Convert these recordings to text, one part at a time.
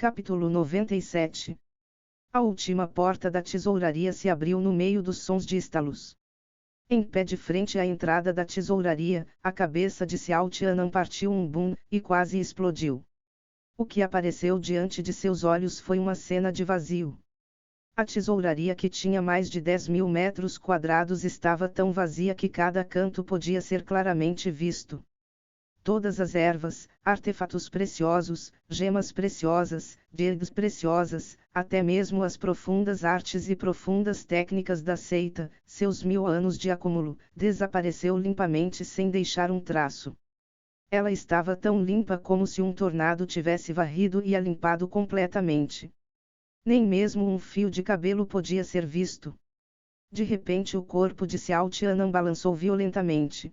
Capítulo 97. A última porta da tesouraria se abriu no meio dos sons de estalos. Em pé de frente à entrada da tesouraria, a cabeça de Xiao Tianan partiu um boom, e quase explodiu. O que apareceu diante de seus olhos foi uma cena de vazio. A tesouraria, que tinha mais de 10.000 metros quadrados, estava tão vazia que cada canto podia ser claramente visto. Todas as ervas, artefatos preciosos, gemas preciosas, jades preciosas, até mesmo as profundas artes e profundas técnicas da seita, seus 1000 anos de acúmulo, desapareceu limpamente sem deixar um traço. Ela estava tão limpa como se um tornado tivesse varrido e a limpado completamente. Nem mesmo um fio de cabelo podia ser visto. De repente o corpo de Xiao Tianan balançou violentamente.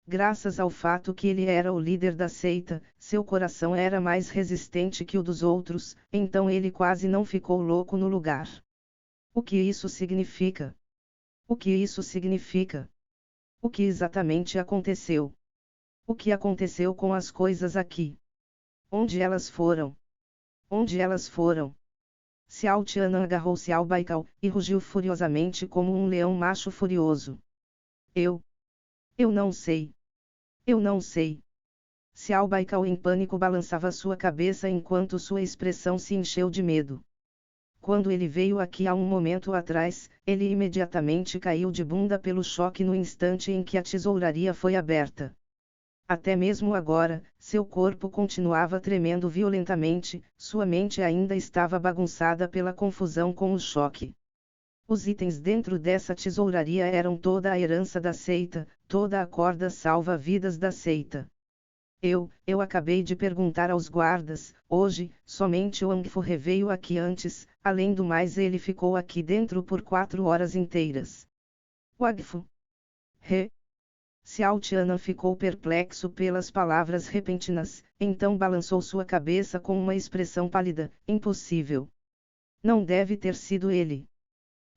Graças ao fato que ele era o líder da seita, seu coração era mais resistente que o dos outros, então ele quase não ficou louco no lugar. O que isso significa? O que isso significa? O que exatamente aconteceu? O que aconteceu com as coisas aqui? Onde elas foram? Onde elas foram? Xiao Tianan agarrou Xiao Baikal, e rugiu furiosamente como um leão macho furioso. Eu não sei. Eu não sei. Xiao Baikal, em pânico, balançava sua cabeça enquanto sua expressão se encheu de medo. Quando ele veio aqui há um momento atrás, ele imediatamente caiu de bunda pelo choque no instante em que a tesouraria foi aberta. Até mesmo agora, seu corpo continuava tremendo violentamente, sua mente ainda estava bagunçada pela confusão com o choque. Os itens dentro dessa tesouraria eram toda a herança da seita, toda a corda salva-vidas da seita. Eu acabei de perguntar aos guardas, hoje, somente o Wang Fu veio aqui antes, além do mais ele ficou aqui dentro por 4 horas inteiras. Wang Fu? Xiao Tianan ficou perplexo pelas palavras repentinas, então balançou sua cabeça com uma expressão pálida. Impossível. Não deve ter sido ele.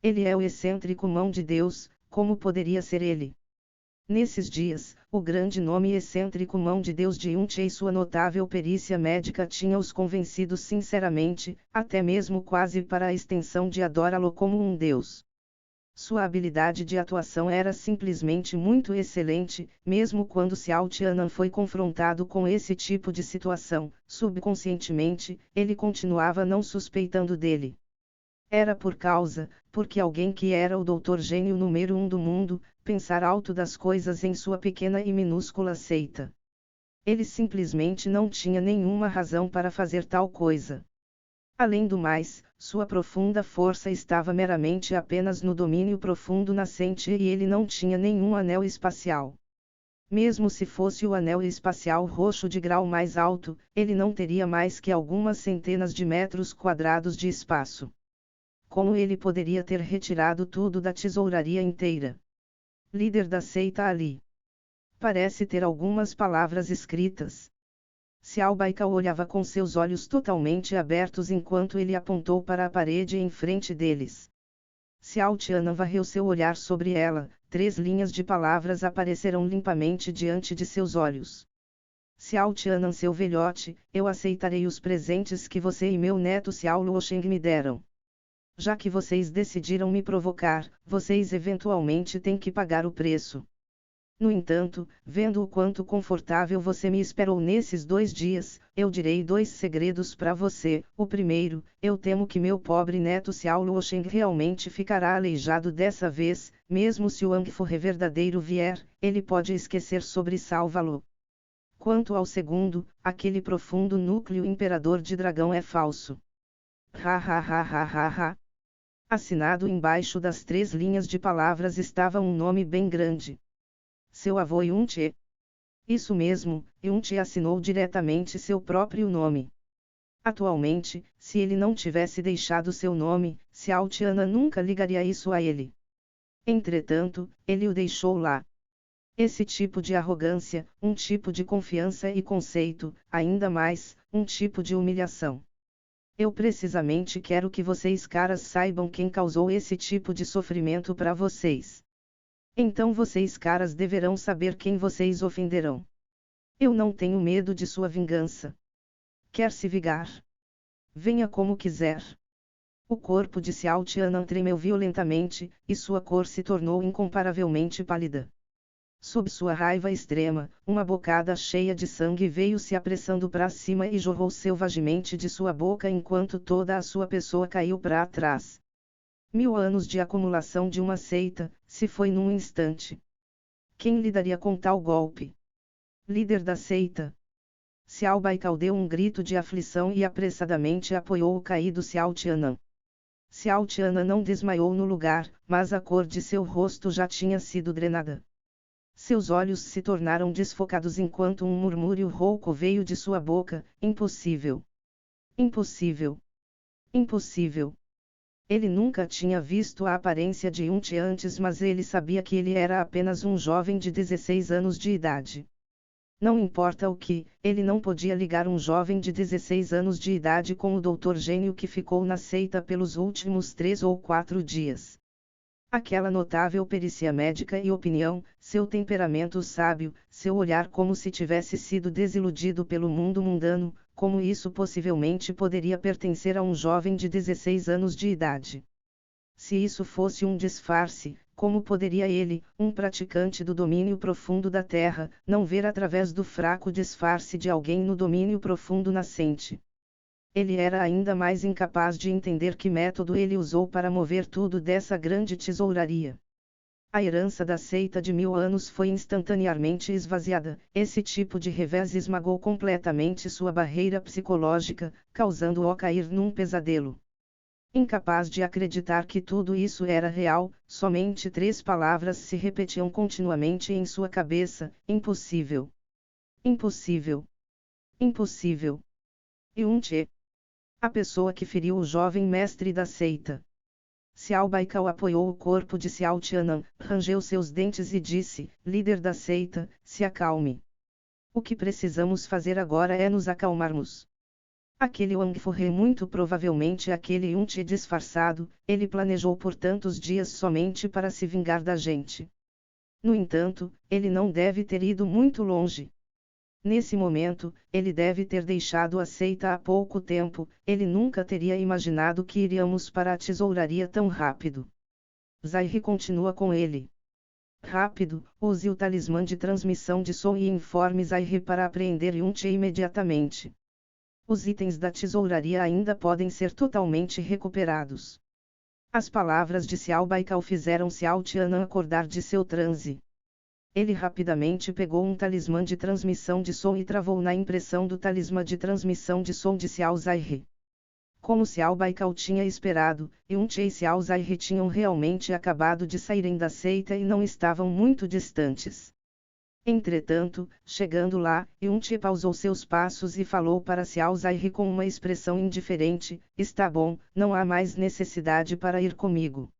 Ele é o excêntrico Mão de Deus, como poderia ser ele? Nesses dias, o grande nome excêntrico Mão de Deus de Yunche e sua notável perícia médica tinha os convencido sinceramente, até mesmo quase para a extensão de adorá-lo como um deus. Sua habilidade de atuação era simplesmente muito excelente, mesmo quando Xiao Tianan foi confrontado com esse tipo de situação, subconscientemente, ele continuava não suspeitando dele. Era porque alguém que era o doutor gênio número 1 do mundo, pensar alto das coisas em sua pequena e minúscula seita. Ele simplesmente não tinha nenhuma razão para fazer tal coisa. Além do mais, sua profunda força estava meramente apenas no domínio profundo nascente e ele não tinha nenhum anel espacial. Mesmo se fosse o anel espacial roxo de grau mais alto, ele não teria mais que algumas centenas de metros quadrados de espaço. Como ele poderia ter retirado tudo da tesouraria inteira? Líder da seita ali. Parece ter algumas palavras escritas. Xiao Baikal olhava com seus olhos totalmente abertos enquanto ele apontou para a parede em frente deles. Xiao Tianan varreu seu olhar sobre ela, 3 linhas de palavras apareceram limpamente diante de seus olhos. Xiao Tianan, seu velhote, eu aceitarei os presentes que você e meu neto Xiao Luosheng me deram. Já que vocês decidiram me provocar, vocês eventualmente têm que pagar o preço. No entanto, vendo o quanto confortável você me esperou nesses 2 dias, eu direi 2 segredos para você. O primeiro, eu temo que meu pobre neto Xiao Luosheng realmente ficará aleijado dessa vez, mesmo se o Wang Fu verdadeiro vier, ele pode esquecer sobre salvá-lo. Quanto ao segundo, aquele profundo núcleo imperador de dragão é falso. Ha ha ha ha ha ha. Assinado embaixo das 3 linhas de palavras estava um nome bem grande. Seu avô Yunche. Isso mesmo, Yunche assinou diretamente seu próprio nome. Atualmente, se ele não tivesse deixado seu nome, Xiao Tianan nunca ligaria isso a ele. Entretanto, ele o deixou lá. Esse tipo de arrogância, um tipo de confiança e conceito, ainda mais, um tipo de humilhação. Eu precisamente quero que vocês caras saibam quem causou esse tipo de sofrimento para vocês. Então vocês caras deverão saber quem vocês ofenderão. Eu não tenho medo de sua vingança. Quer se vingar? Venha como quiser. O corpo de Xiao Tianan tremeu violentamente, e sua cor se tornou incomparavelmente pálida. Sob sua raiva extrema, uma bocada cheia de sangue veio se apressando para cima e jorrou selvagemente de sua boca enquanto toda a sua pessoa caiu para trás. 1000 anos de acumulação de uma seita, se foi num instante. Quem lidaria com tal golpe? Líder da seita. Xiao Baikal deu um grito de aflição e apressadamente apoiou o caído Xiao Tianan. Xiao Tianan não desmaiou no lugar, mas a cor de seu rosto já tinha sido drenada. Seus olhos se tornaram desfocados enquanto um murmúrio rouco veio de sua boca: impossível! Impossível! Impossível! Ele nunca tinha visto a aparência de Yunti antes, mas ele sabia que ele era apenas um jovem de 16 anos de idade. Não importa o que, ele não podia ligar um jovem de 16 anos de idade com o Dr. Gênio que ficou na seita pelos últimos 3 ou 4 dias. Aquela notável perícia médica e opinião, seu temperamento sábio, seu olhar como se tivesse sido desiludido pelo mundo mundano, como isso possivelmente poderia pertencer a um jovem de 16 anos de idade? Se isso fosse um disfarce, como poderia ele, um praticante do domínio profundo da Terra, não ver através do fraco disfarce de alguém no domínio profundo nascente? Ele era ainda mais incapaz de entender que método ele usou para mover tudo dessa grande tesouraria. A herança da seita de 1000 anos foi instantaneamente esvaziada. Esse tipo de revés esmagou completamente sua barreira psicológica, causando-o cair num pesadelo. Incapaz de acreditar que tudo isso era real, somente 3 palavras se repetiam continuamente em sua cabeça: impossível. Impossível. Impossível. Yunti. A pessoa que feriu o jovem mestre da seita. Xiao Baikal apoiou o corpo de Xiao Tianan, rangeu seus dentes e disse: líder da seita, se acalme. O que precisamos fazer agora é nos acalmarmos. Aquele Wang Fu é muito provavelmente aquele Yunti disfarçado, ele planejou por tantos dias somente para se vingar da gente. No entanto, ele não deve ter ido muito longe. Nesse momento, ele deve ter deixado a seita há pouco tempo, ele nunca teria imaginado que iríamos para a tesouraria tão rápido. Zairi continua com ele. Rápido, use o talismã de transmissão de som e informe Zairi para apreender Yunti imediatamente. Os itens da tesouraria ainda podem ser totalmente recuperados. As palavras de Xiao Baikal fizeram Xiao Tianan acordar de seu transe. Ele rapidamente pegou um talismã de transmissão de som e travou na impressão do talismã de transmissão de som de Xiao Zairi. Como Xiao Baikal tinha esperado, Yunti e Xiao Zairi tinham realmente acabado de saírem da seita e não estavam muito distantes. Entretanto, chegando lá, Yunti pausou seus passos e falou para Xiao Zairi com uma expressão indiferente: está bom, não há mais necessidade para ir comigo.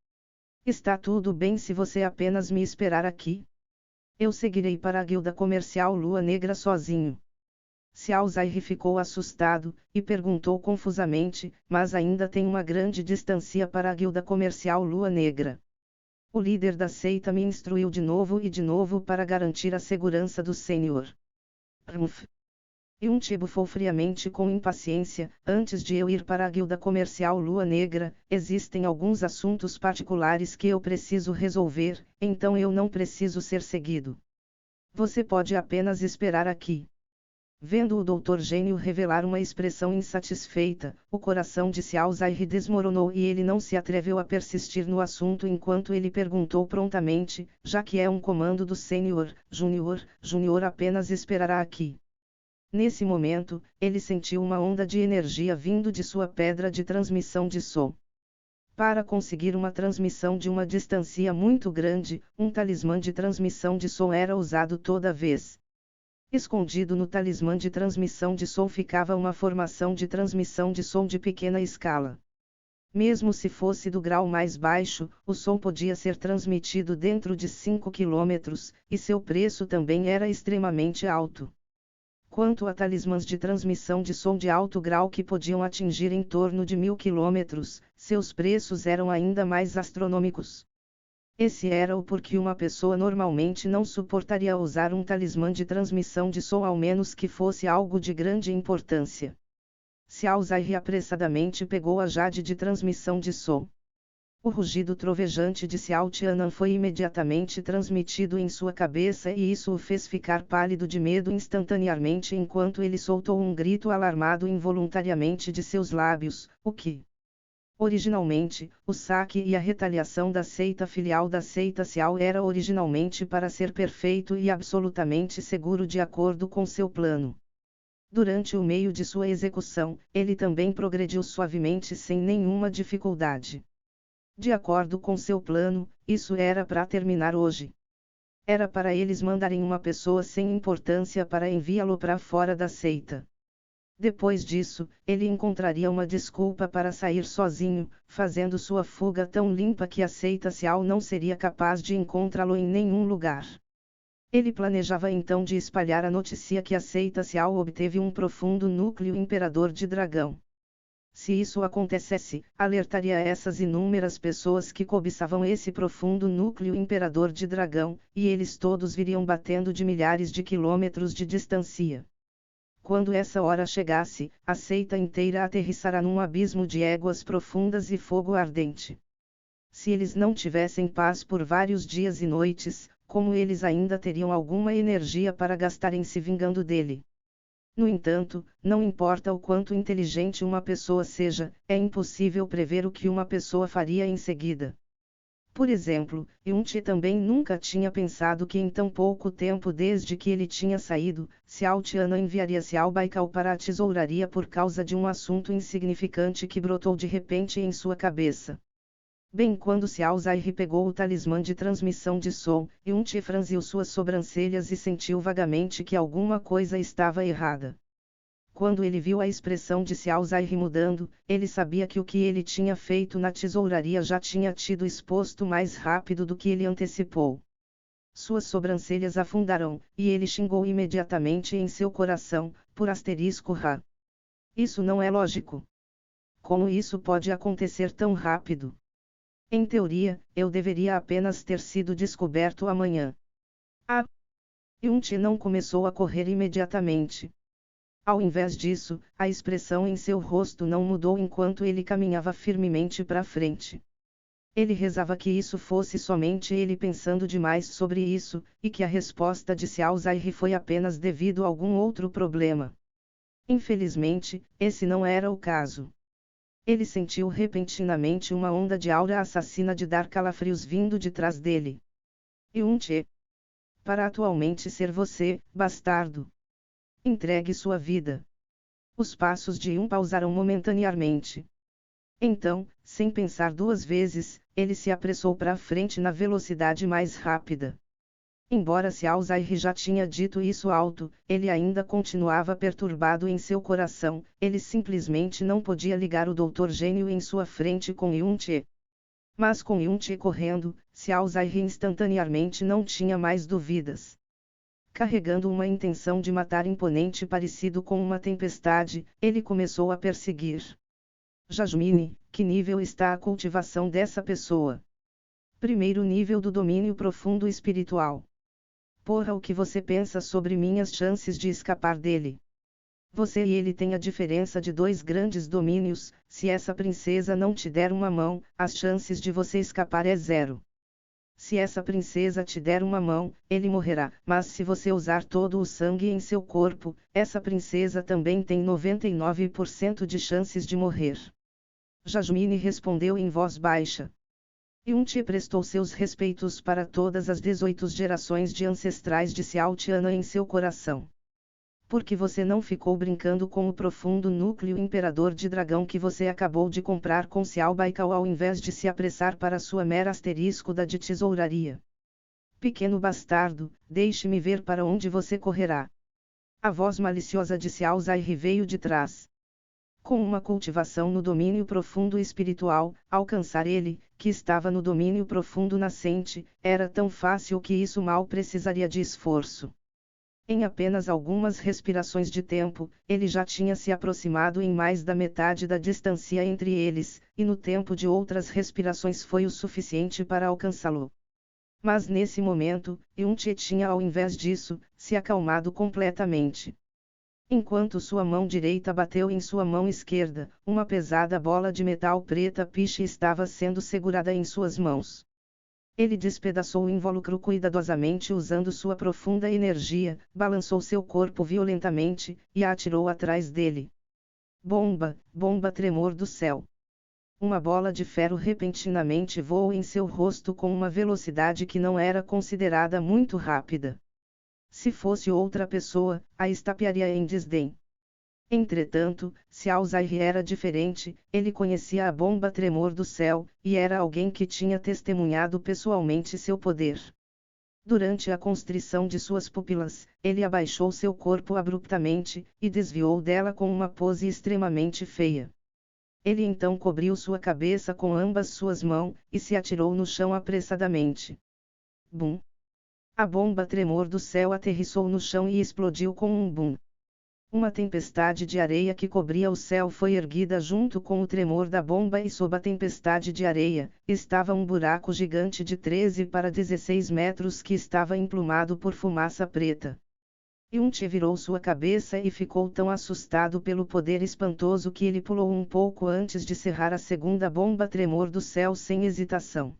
Está tudo bem se você apenas me esperar aqui. Eu seguirei para a guilda comercial Lua Negra sozinho. Xiao Zairi ficou assustado, e perguntou confusamente: mas ainda tem uma grande distância para a guilda comercial Lua Negra. O líder da seita me instruiu de novo para garantir a segurança do Senhor. Yunti bufou friamente com impaciência: antes de eu ir para a guilda comercial Lua Negra, existem alguns assuntos particulares que eu preciso resolver, então eu não preciso ser seguido. Você pode apenas esperar aqui. Vendo o Dr. Gênio revelar uma expressão insatisfeita, o coração de Xiao Zairi desmoronou e ele não se atreveu a persistir no assunto enquanto ele perguntou prontamente: já que é um comando do Senhor, Júnior apenas esperará aqui. Nesse momento, ele sentiu uma onda de energia vindo de sua pedra de transmissão de som. Para conseguir uma transmissão de uma distância muito grande, um talismã de transmissão de som era usado toda vez. Escondido no talismã de transmissão de som ficava uma formação de transmissão de som de pequena escala. Mesmo se fosse do grau mais baixo, o som podia ser transmitido dentro de 5 km, e seu preço também era extremamente alto. Quanto a talismãs de transmissão de som de alto grau que podiam atingir em torno de 1000 km, seus preços eram ainda mais astronômicos. Esse era o porquê uma pessoa normalmente não suportaria usar um talismã de transmissão de som, ao menos que fosse algo de grande importância. Xiao Zai apressadamente pegou a jade de transmissão de som. O rugido trovejante de Xiao Tianan foi imediatamente transmitido em sua cabeça e isso o fez ficar pálido de medo instantaneamente enquanto ele soltou um grito alarmado involuntariamente de seus lábios, o que? Originalmente, o saque e a retaliação da seita filial da seita Xiao era originalmente para ser perfeito e absolutamente seguro de acordo com seu plano. Durante o meio de sua execução, ele também progrediu suavemente sem nenhuma dificuldade. De acordo com seu plano, isso era para terminar hoje. Era para eles mandarem uma pessoa sem importância para enviá-lo para fora da seita. Depois disso, ele encontraria uma desculpa para sair sozinho, fazendo sua fuga tão limpa que a seita Xiao não seria capaz de encontrá-lo em nenhum lugar. Ele planejava então de espalhar a notícia que a seita Xiao obteve um profundo núcleo imperador de dragão. Se isso acontecesse, alertaria essas inúmeras pessoas que cobiçavam esse profundo núcleo imperador de dragão, e eles todos viriam batendo de milhares de quilômetros de distância. Quando essa hora chegasse, a seita inteira aterrissará num abismo de éguas profundas e fogo ardente. Se eles não tivessem paz por vários dias e noites, como eles ainda teriam alguma energia para gastarem se vingando dele? No entanto, não importa o quanto inteligente uma pessoa seja, é impossível prever o que uma pessoa faria em seguida. Por exemplo, Yun-Che também nunca tinha pensado que em tão pouco tempo desde que ele tinha saído, Xiao Tiana enviaria Xiao Baikal para a tesouraria por causa de um assunto insignificante que brotou de repente em sua cabeça. Bem quando Xiao Zai pegou o talismã de transmissão de som, Yun-Che franziu suas sobrancelhas e sentiu vagamente que alguma coisa estava errada. Quando ele viu a expressão de Xiao Zai mudando, ele sabia que o que ele tinha feito na tesouraria já tinha tido exposto mais rápido do que ele antecipou. Suas sobrancelhas afundaram, e ele xingou imediatamente em seu coração, por asterisco Ra. Isso não é lógico. Como isso pode acontecer tão rápido? Em teoria, eu deveria apenas ter sido descoberto amanhã. Ah! Yun-Che não começou a correr imediatamente. Ao invés disso, a expressão em seu rosto não mudou enquanto ele caminhava firmemente para frente. Ele rezava que isso fosse somente ele pensando demais sobre isso, e que a resposta de Xiao Zai foi apenas devido a algum outro problema. Infelizmente, esse não era o caso. Ele sentiu repentinamente uma onda de aura assassina de dar calafrios vindo de trás dele. Yun-Che. Para atualmente ser você, bastardo. Entregue sua vida. Os passos de Yun pausaram momentaneamente. Então, sem pensar duas vezes, ele se apressou para a frente na velocidade mais rápida. Embora Xiao Zai já tinha dito isso alto, ele ainda continuava perturbado em seu coração, ele simplesmente não podia ligar o Dr. Gênio em sua frente com Yun-Che. Mas com Yun-Che correndo, Xiao Zai instantaneamente não tinha mais dúvidas. Carregando uma intenção de matar imponente parecido com uma tempestade, ele começou a perseguir. Jasmine, que nível está a cultivação dessa pessoa? Primeiro nível do domínio profundo espiritual. Porra, o que você pensa sobre minhas chances de escapar dele? Você e ele têm a diferença de 2 grandes domínios, se essa princesa não te der uma mão, as chances de você escapar é 0. Se essa princesa te der uma mão, ele morrerá, mas se você usar todo o sangue em seu corpo, essa princesa também tem 99% de chances de morrer. Jasmine respondeu em voz baixa. Yun-Che prestou seus respeitos para todas as 18 gerações de ancestrais de Xiao Tiana em seu coração. Por que você não ficou brincando com o profundo núcleo imperador de dragão que você acabou de comprar com Xiao Baikal ao invés de se apressar para sua mera asterisco da de tesouraria? Pequeno bastardo, deixe-me ver para onde você correrá. A voz maliciosa de Xiao Zai veio de trás. Com uma cultivação no domínio profundo espiritual, alcançar ele, que estava no domínio profundo nascente, era tão fácil que isso mal precisaria de esforço. Em apenas algumas respirações de tempo, ele já tinha se aproximado em mais da metade da distância entre eles, e no tempo de outras respirações foi o suficiente para alcançá-lo. Mas nesse momento, Yun-Che tinha ao invés disso, se acalmado completamente. Enquanto sua mão direita bateu em sua mão esquerda, uma pesada bola de metal preta piche estava sendo segurada em suas mãos. Ele despedaçou o invólucro cuidadosamente usando sua profunda energia, balançou seu corpo violentamente, e a atirou atrás dele. Bomba, bomba tremor do céu. Uma bola de ferro repentinamente voou em seu rosto com uma velocidade que não era considerada muito rápida. Se fosse outra pessoa, a estapearia em desdém. Entretanto, se Alzair era diferente, ele conhecia a bomba tremor do céu, e era alguém que tinha testemunhado pessoalmente seu poder. Durante a constrição de suas pupilas, ele abaixou seu corpo abruptamente, e desviou dela com uma pose extremamente feia. Ele então cobriu sua cabeça com ambas suas mãos, e se atirou no chão apressadamente. Bum! A bomba tremor do céu aterrissou no chão e explodiu com um bum. Uma tempestade de areia que cobria o céu foi erguida junto com o tremor da bomba e sob a tempestade de areia, estava um buraco gigante de 13 para 16 metros que estava emplumado por fumaça preta. Yunti virou sua cabeça e ficou tão assustado pelo poder espantoso que ele pulou um pouco antes de cerrar a segunda bomba tremor do céu sem hesitação.